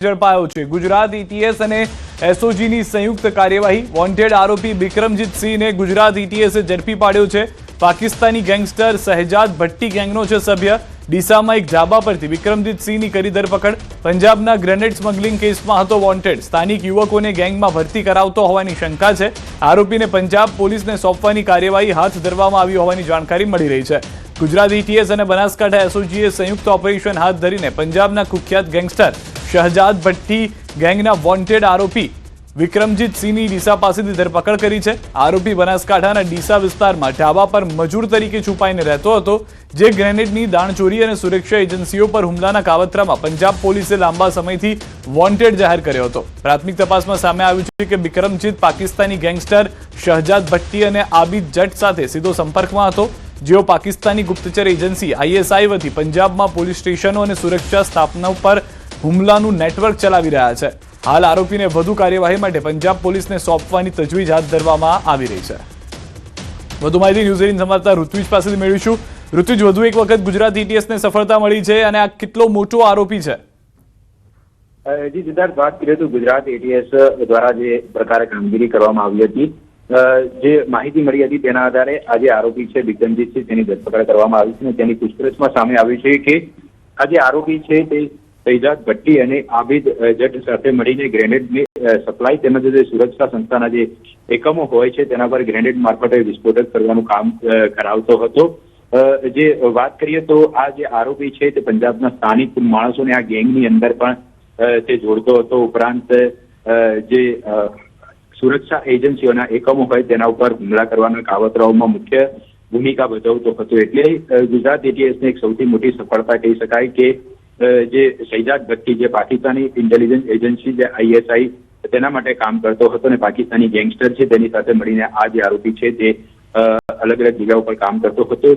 ઝડપાયો છે। ગુજરાત એટીએસ અને એસઓજીની સંયુક્ત કાર્યવાહી। વોન્ટેડ આરોપી બિક્રમજીત સિંહને ગુજરાત એટીએસે ઝડપી પાડ્યો છે। પાકિસ્તાની ગેંગસ્ટર શહેજાદ ભટ્ટી ગેંગનો છે સભ્ય। ડીસામાં એક ઢાબા પરથી બિક્રમજીત સિંહની કરી ધરપકડ। પંજાબના ગ્રેનેડ સ્મગલિંગ કેસમાં હતો વોન્ટેડ। સ્થાનિક યુવકોને ગેંગમાં ભરતી કરાવતો હોવાની શંકા છે। આરોપીને પંજાબ પોલીસને સોંપવાની કાર્યવાહી હાથ ધરવામાં આવી હોવાની જાણકારી મળી રહી છે। ગુજરાત એટીએસ અને બનાસકાંઠા એસઓજીએ સંયુક્ત ઓપરેશન હાથ ધરીને પંજાબના કુખ્યાત ગેંગસ્ટર શહેજાદ ભટ્ટી ગેંગના વોન્ટેડ આરોપી વિક્રમજીત સિંહની ડીસા પાસેથી ધરપકડ કરી છે। આરોપી બનાસકાંઠાના ડીસા વિસ્તારમાં ઢાબા પર મજૂર તરીકે છુપાઈને રહેતો હતો, જે ગ્રેનેડની દાણચોરી અને સુરક્ષા એજન્સીઓ પર હુમલાના કાવતરામાં પંજાબ પોલીસે લાંબા સમયથી વોન્ટેડ જાહેર કર્યો હતો। પ્રાથમિક તપાસમાં સામે આવ્યું છે કે બિક્રમજીત પાકિસ્તાની ગેંગસ્ટર શહેજાદ ભટ્ટી અને આબિદ જટ સાથે સીધો સંપર્કમાં હતો, જેઓ પાકિસ્તાની ગુપ્તચર એજન્સી આઈએસઆઈ વતી પંજાબમાં પોલીસ સ્ટેશનો અને સુરક્ષા સ્થાપનાઓ પર હુમલાનું નેટવર્ક ચલાવી રહ્યા છે। હાલ આરોપીને વધુ કાર્યવાહી માટે પંજાબ પોલીસને સોંપવાની તજવીજ હાથ ધરવામાં આવી રહી છે। વધુ માહિતી ન્યૂઝ 18 સંવાદદાતા ઋત્વિજ પાસેથી મેળવીશું। ઋત્વિજ, વધુ એક વખત ગુજરાત એટીએસને સફળતા મળી છે અને આ કેટલો મોટો આરોપી છે? જી સિદ્ધાર્થ, વાત કરીએ તો ગુજરાત એટીએસ દ્વારા જે પ્રકારે કામગીરી કરવામાં આવી હતી, જે માહિતી મળી હતી તેના આધારે આજે આરોપી છે બિક્રમજીત સિંહ તેની ધરપકડ કરવામાં આવી છે અને તેની પૂછપરછમાં સામે આવ્યું છે કે આ જે આરોપી છે તે શહેજાદ ભટ્ટી અને આબિદ જટ સાથે મળીને ગ્રેનેડની સપ્લાય તેમજ જે સુરક્ષા સંસ્થાના જે એકમો હોય છે તેના પર ગ્રેનેડ મારફતે વિસ્ફોટક કરવાનું કામ કરાવતો હતો। જે વાત કરીએ તો આ જે આરોપી છે તે પંજાબના સ્થાનિક માણસોને આ ગેંગની અંદર પણ તે જોડતો હતો। ઉપરાંત જે સુરક્ષા એજન્સીઓના એકમો હોય તેના ઉપર હુમલા કરવાના કાવતરાઓમાં મુખ્ય ભૂમિકા ભજવતો હતો। એટલે ગુજરાત એટીએસને એક સૌથી મોટી સફળતા કહી શકાય કે જે શહેજાદ ભટ્ટી જે પાકિસ્તાની ઇન્ટેલિજન્સ એજન્સી જે આઈએસઆઈ તેના માટે કામ કરતો હતો અને પાકિસ્તાની ગેંગસ્ટર છે તેની સાથે મળીને આ જે આરોપી છે તે અલગ અલગ જગ્યાઓ પર કામ કરતો હતો।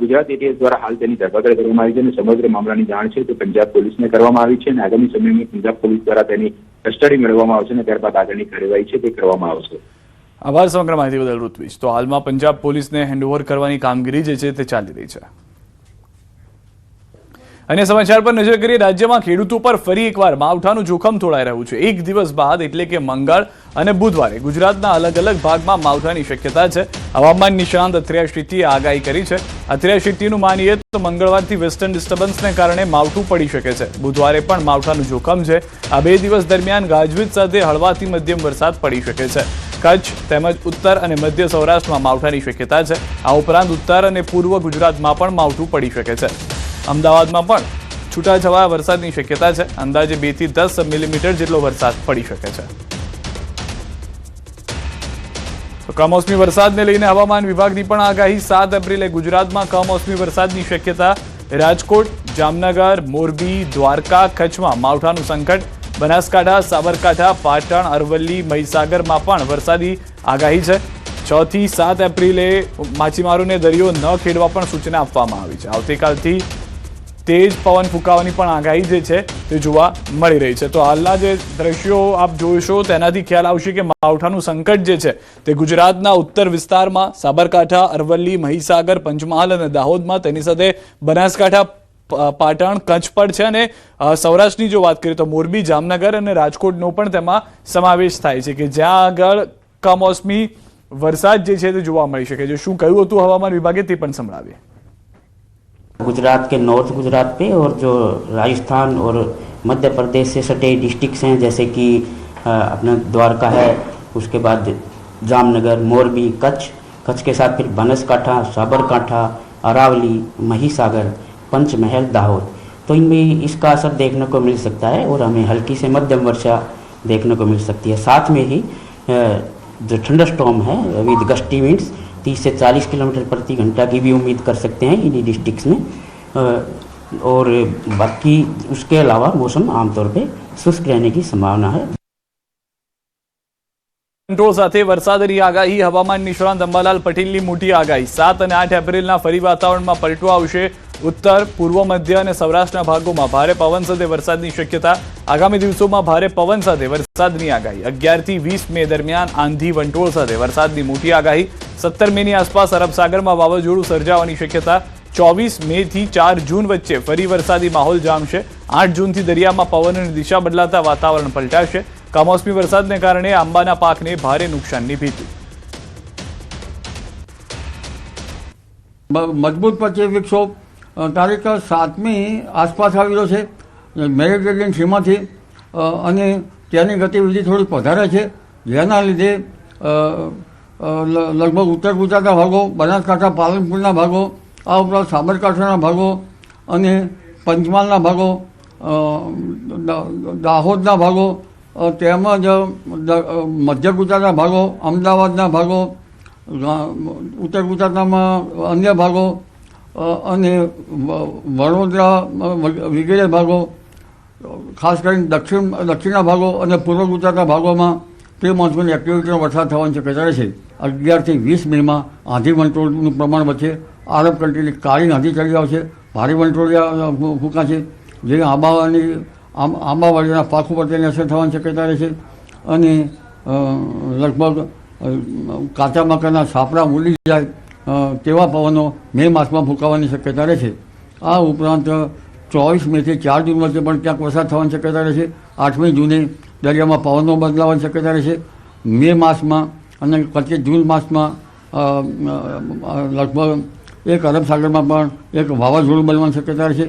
ગુજરાત એટીએસ દ્વારા હાલ તેની ધરપકડ કરવામાં આવી છે અને સમગ્ર મામલાની જાણ છે તે પંજાબ પોલીસને કરવામાં આવી છે અને આગામી સમયમાં પંજાબ પોલીસ દ્વારા તેની કસ્ટડી મેળવવામાં આવશે અને ત્યારબાદ આગળની કાર્યવાહી છે તે કરવામાં આવશે। આભાર સમગ્ર માહિતી બદલ ઋત્વિજ। તો હાલમાં પંજાબ પોલીસને હેન્ડઓવર કરવાની કામગીરી જે છે તે ચાલી રહી છે। અને સમાચાર પર નજર કરીએ। રાજ્યમાં ખેડૂતો પર ફરી એકવાર માવઠાનું જોખમ તોળાઈ રહ્યું છે। એક દિવસ બાદ એટલે કે મંગળ અને બુધવારે ગુજરાતના અલગ અલગ ભાગમાં માવઠાની શક્યતા છે। હવામાન નિષ્ણાંત અથર્યા શેટ્ટીએ આગાહી કરી છે। અથર્યા શેટ્ટીનું માનીએ તો મંગળવારથી વેસ્ટર્ન ડિસ્ટર્બન્સને કારણે માવઠું પડી શકે છે। બુધવારે પણ માવઠાનું જોખમ છે। આ બે દિવસ દરમિયાન ગાજવીજ સાથે હળવાથી મધ્યમ વરસાદ પડી શકે છે। કચ્છ તેમજ ઉત્તર અને મધ્ય સૌરાષ્ટ્રમાં માવઠાની શક્યતા છે। આ ઉપરાંત ઉત્તર અને પૂર્વ ગુજરાતમાં પણ માવઠું પડી શકે છે। અમદાવાદમાં પણ છૂટાછવાયા વરસાદની શક્યતા છે। અંદાજે 2 થી 10 મિલીમીટર જેટલો વરસાદ પડી શકે છે। તો કમોસમી વરસાદને લઈને હવામાન વિભાગની પણ આગાહી। 7 એપ્રિલે ગુજરાતમાં કમોસમી વરસાદની શક્યતા। રાજકોટ, જામનગર, મોરબી, દ્વારકા, કચ્છમાં માવઠાનું સંકટ। બનાસકાંઠા, સાબરકાંઠા, પાટણ, અરવલ્લી, મહીસાગરમાં પણ વરસાદી આગાહી છે। 6 થી 7 એપ્રિલે માછીમારોને દરિયો ન ખેડવા પણ સૂચના આપવામાં આવી છે। આવતીકાલથી તેજ પવન ફૂંકાવાની પણ આગાહી જે છે તે જોવા મળી રહી છે। તો હાલના જે દ્રશ્યો આપ જોશો તેનાથી ખ્યાલ આવશે કે માવઠાનું સંકટ જે છે તે ગુજરાતના ઉત્તર વિસ્તારમાં સાબરકાંઠા, અરવલ્લી, મહીસાગર, પંચમહાલ અને દાહોદમાં, તેની સાથે બનાસકાંઠા, પાટણ, કચ્છ પર છે અને સૌરાષ્ટ્રની જો વાત કરીએ તો મોરબી, જામનગર અને રાજકોટનો પણ તેમાં સમાવેશ થાય છે કે જ્યાં આગળ કમોસમી વરસાદ જે છે તે જોવા મળી શકે છે। શું કહ્યું હતું હવામાન વિભાગે તે પણ સંભળાવીએ। गुजरात के नॉर्थ गुजरात पे और जो राजस्थान और मध्य प्रदेश से सटे डिस्ट्रिक्ट्स हैं जैसे कि अपना द्वारका है, उसके बाद जामनगर, मोरबी, कच्छ के साथ फिर बनासकांठा, साबरकांठा, अरावली, महीसागर, पंचमहल, दाहोद, तो इनमें इसका असर देखने को मिल सकता है और हमें हल्की से मध्यम वर्षा देखने को मिल सकती है। साथ में ही जो थंडरस्टॉर्म है विद गस्टी विंड्स 30 से 40 किलोमीटर प्रति घंटा की भी उम्मीद कर सकते हैं इन्हीं डिस्ट्रिक्ट्स में। और बाकी उसके अलावा मौसम आमतौर पे शुष्क रहने की संभावना है। કંટ્રોલ સાથે વરસાદની આગાહી। હવામાન નિષ્ણાંત અંબાલાલ પટેલની મોટી આગાહી। 7 અને 8 એપ્રિલના ફરી વાતાવરણમાં પલટો આવશે। ઉત્તર, પૂર્વ, મધ્ય અને સૌરાષ્ટ્રના ભાગોમાં ભારે પવન સાથે વરસાદની શક્યતા। આગામી દિવસોમાં ભારે પવન સાથે વરસાદની આગાહી। 11 થી 20 મે દરમિયાન આંધી વંટોળ સાથે વરસાદની મોટી આગાહી। 17 મેની આસપાસ અરબ સાગરમાં વાવાઝોડું સર્જાવાની શક્યતા। 24 મેથી 4 જૂન વચ્ચે ફરી વરસાદી માહોલ જામશે। 8 જૂનથી દરિયામાં પવનની દિશા બદલાતા વાતાવરણ પલટાશે। કમોસમી વરસાદને કારણે આંબાના પાકને ભારે નુકસાનની ભીતિ। મજબૂત પચીસ વિક્ષોભ તારીખ 7મી આસપાસ આવેલો છે મેડિટેરિયન સીમાથી અને તેની ગતિવિધિ થોડી વધારે છે, જેના લીધે લગભગ ઉત્તર ગુજરાતના ભાગો, બનાસકાંઠા, પાલનપુરના ભાગો, આ ઉપરાંત સાબરકાંઠાના ભાગો અને પંચમહાલના ભાગો, દાહોદના ભાગો તેમજ મધ્ય ગુજરાતના ભાગો, અમદાવાદના ભાગો, ઉત્તર ગુજરાતના અન્ય ભાગો અને વડોદરા વગેરે ભાગો, ખાસ કરીને દક્ષિણના ભાગો અને પૂર્વ ગુજરાતના ભાગોમાં પ્રી મોન્સૂન એક્ટિવિટીનો વરસાદ થવાની શક્યતા છે। 11થી 20 મેમાં આંધી વંટોળનું પ્રમાણ વધશે। આરબ કંટ્રીની કાળી આંધી ચડી આવશે, ભારે વંટોળિયા ફૂંકાશે, જે આંબાવાડીના પાક ઉપર તેની અસર થવાની શક્યતા રહેશે અને લગભગ કાચા મકાનના છાપરા ઉડી જાય તેવા પવનો મે માસમાં ફૂંકાવાની શક્યતા રહેશે। આ ઉપરાંત 24 મેથી 4 જૂન વચ્ચે પણ ક્યાંક વરસાદ થવાની શક્યતા રહેશે। 8મી જૂને દરિયામાં પવનો બદલાવાની શક્યતા રહેશે। મે માસમાં અને 25 જૂન માસમાં લગભગ એક અરબ સાગરમાં પણ એક વાવાઝોડું બનવાની શક્યતા રહેશે।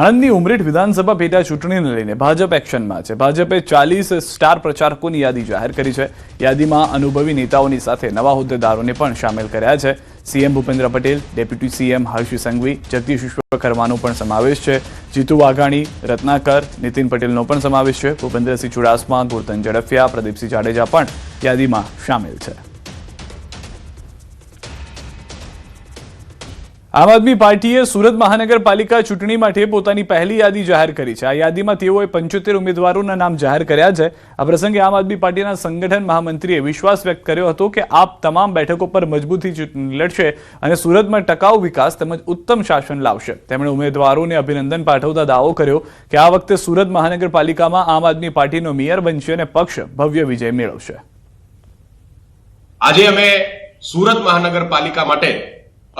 આણંદની ઉમરેઠ વિધાનસભા પેટા ચૂંટણીને લઈને ભાજપ એક્શનમાં છે। ભાજપે 40 સ્ટાર પ્રચારકોની યાદી જાહેર કરી છે। યાદીમાં અનુભવી નેતાઓની સાથે નવા હોદ્દેદારોને પણ સામેલ કર્યા છે। CM Bhupendra Patel, deputy CM Harsh Sanghavi, Jagdish વિશ્વકર્માનો પણ સમાવેશ છે। જીતુ વાઘાણી, રત્નાકર, નીતિન પટેલનો પણ સમાવેશ છે। ભૂપેન્દ્રસિંહ ચુડાસમા, ગુરતન ઝડફિયા, પ્રદીપસિંહ જાડેજા પણ યાદીમાં સામેલ છે। આમ આદમી પાર્ટીએ સુરત મહાનગરપાલિકા ચૂંટણી માટે પોતાની પહેલી યાદી જાહેર કરી છે। આ યાદીમાં તેઓએ 75 ઉમેદવારોના નામ જાહેર કર્યા છે। આ પ્રસંગે આમ આદમી પાર્ટીના સંગઠન મહામંત્રીએ વિશ્વાસ વ્યક્ત કર્યો હતો કે આપ તમામ બેઠકો પર મજબૂતી ચૂંટણી લડશે અને સુરતમાં ટકાઉ વિકાસ તેમજ ઉત્તમ શાસન લાવશે। તેમણે ઉમેદવારોને અભિનંદન પાઠવતા દાવો કર્યો કે આ વખતે સુરત મહાનગરપાલિકામાં આમ આદમી પાર્ટીનો મેયર બનશે અને પક્ષ ભવ્ય વિજય મેળવશે। આજે અમે સુરત મહાનગરપાલિકા માટે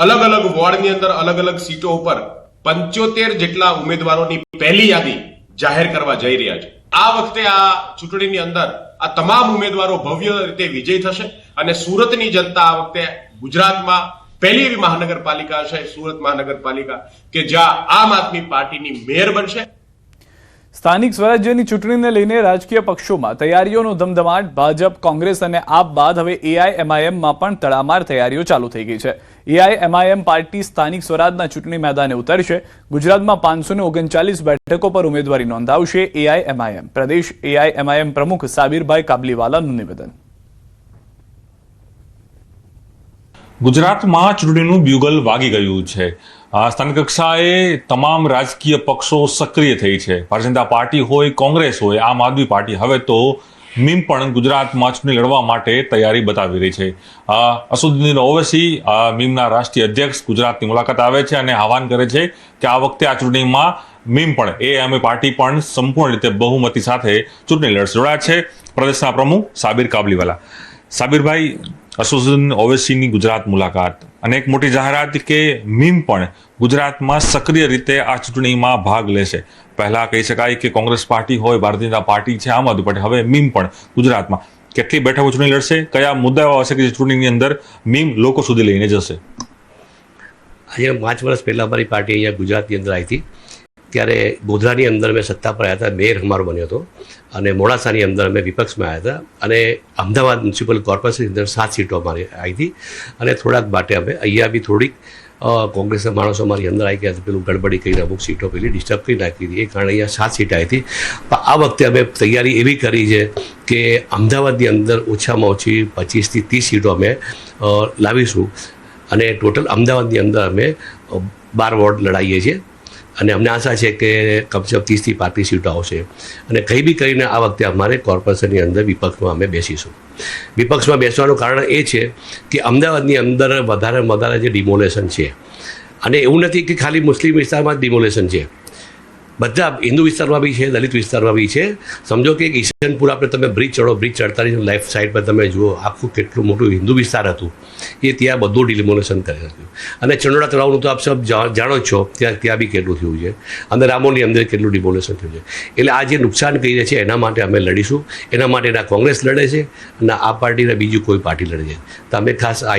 અલગ અલગ વોર્ડની અંદર અલગ અલગ સીટો ઉપર 75 જેટલા ઉમેદવારોની પહેલી યાદી જાહેર કરવા જઈ રહ્યા છે। આ વખતે આ ચૂંટણીની અંદર આ તમામ ઉમેદવારો ભવ્ય રીતે વિજય થશે અને સુરતની જનતા આ વખતે ગુજરાતમાં પહેલી એવી મહાનગરપાલિકા છે સુરત મહાનગરપાલિકા કે જ્યાં આમ આદમી પાર્ટીની મેયર બનશે। સ્થાનિક સ્વરાજ્યની ચૂંટણીને લઈને રાજકીય પક્ષોમાં તૈયારીઓનો ધમધમાટ। ભાજપ, કોંગ્રેસ અને આપ બાદ હવે એઆઈએમઆઈએમમાં પણ તડામાર તૈયારીઓ ચાલુ થઈ ગઈ છે। એઆઈએમઆઈએમ પાર્ટી સ્થાનિક સ્વરાજના ચૂંટણી મેદાને ઉતરશે। ગુજરાતમાં 539 બેઠકો પર ઉમેદવારી નોંધાવશે એઆઈએમઆઈએમ। પ્રદેશ એઆઈએમઆઈએમ પ્રમુખ સાબિરભાઈ કાબલીવાલાનું નિવેદન। ગુજરાતમાં ચૂંટણીનું બ્યુગલ વાગી ગયું છે। સ્થાનિક કક્ષાએ તમામ રાજકીય પક્ષો સક્રિય થઈ છે। ભારતીય જનતા પાર્ટી હોય, કોંગ્રેસ હોય, આમ આદમી પાર્ટી હવે તો મીમ પણ ગુજરાતમાં ચૂંટણી લડવા માટે તૈયારી બતાવી રહી છે। અસદુદ્દીન ઓવૈસી મીમના રાષ્ટ્રીય અધ્યક્ષ ગુજરાતની મુલાકાત આવે છે અને આહવાન કરે છે કે આ વખતે આ ચૂંટણીમાં મીમ પણ એઆઈએમઆઈ પાર્ટી પણ સંપૂર્ણ રીતે બહુમતી સાથે ચૂંટણી લડશે। જોડાયા છે પ્રદેશના પ્રમુખ સાબિર કાબલીવાલા। સાબિરભાઈ, અસદુદ્દીન ઓવૈસીની ગુજરાત મુલાકાત અને એક મોટી જાહેરાત કે મીમ પણ ગુજરાતમાં સક્રિય રીતે આ ચૂંટણીમાં ભાગ લેશે। પહેલા કહી શકાય કે કોંગ્રેસ પાર્ટી હોય, ભારતીય જનતા પાર્ટી છે, આમ આદમી પાર્ટી, હવે મીમ પણ ગુજરાતમાં કેટલી બેઠકો ચૂંટણી લડશે, કયા મુદ્દાઓ હશે કે જે ચૂંટણીની અંદર મીમ લોકો સુધી લઈને જશે? આજે 5 વર્ષ પહેલાં અમારી પાર્ટી અહીંયા ગુજરાતની અંદર આવી હતી, ત્યારે ગોધરાની અંદર મેં સત્તા પર આવ્યા હતા, મેયર અમારો બન્યો હતો અને મોડાસાની અંદર અમે વિપક્ષમાં આવ્યા હતા અને અમદાવાદ મ્યુનિસિપલ કોર્પોરેશનની અંદર 7 સીટો અમારી આવી હતી અને થોડાક માટે અમે અહીંયા બી થોડીક કોંગ્રેસના માણસો અમારી અંદર આવી ગયા હતા, પેલું ગડબડી કરીને અમુક સીટો પેલી ડિસ્ટર્બ કરી નાખી હતી, એ કારણે અહીંયા 7 સીટ આવી હતી। પણ આ વખતે અમે તૈયારી એવી કરી છે કે અમદાવાદની અંદર ઓછામાં ઓછી 25 થી 30 સીટો અમે લાવીશું અને ટોટલ અમદાવાદની અંદર અમે 12 વોર્ડ લડાવીએ છીએ અને અમને આશા છે કે કમસે કમ 30 થી 35 સીટો આવશે અને કંઈ બી કરીને આ વખતે અમારે કોર્પોરેશનની અંદર વિપક્ષમાં અમે બેસીશું। વિપક્ષમાં બેસવાનું કારણ એ છે કે અમદાવાદની અંદર વધારે જે ડિમોલેશન છે અને એવું નથી કે ખાલી મુસ્લિમ વિસ્તારમાં જ ડિમોલેશન છે, બધા હિન્દુ વિસ્તારમાં બી છે, દલિત વિસ્તારમાં બી છે. સમજો કે ઈશનપુરા પર તમે બ્રિજ ચડો, બ્રિજ ચડતાની લેફ્ટ સાઈડ પર તમે જુઓ આખું કેટલું મોટું હિન્દુ વિસ્તાર હતું, એ ત્યાં બધું ડિમોલેશન કરી નાખ્યું. અને ચંડોળા તળાવનું તો આપ સબ જાણો જ છો, ત્યાં બી કેટલું થયું છે, અને રામોની અંદર કેટલું ડિમોલેશન થયું છે. એટલે આ જે નુકસાન કરી રહ્યા છે એના માટે અમે લડીશું. એના માટે ના કોંગ્રેસ લડે છે, ના આ પાર્ટી, ના બીજું કોઈ પાર્ટી લડે છે. તો અમે ખાસ આ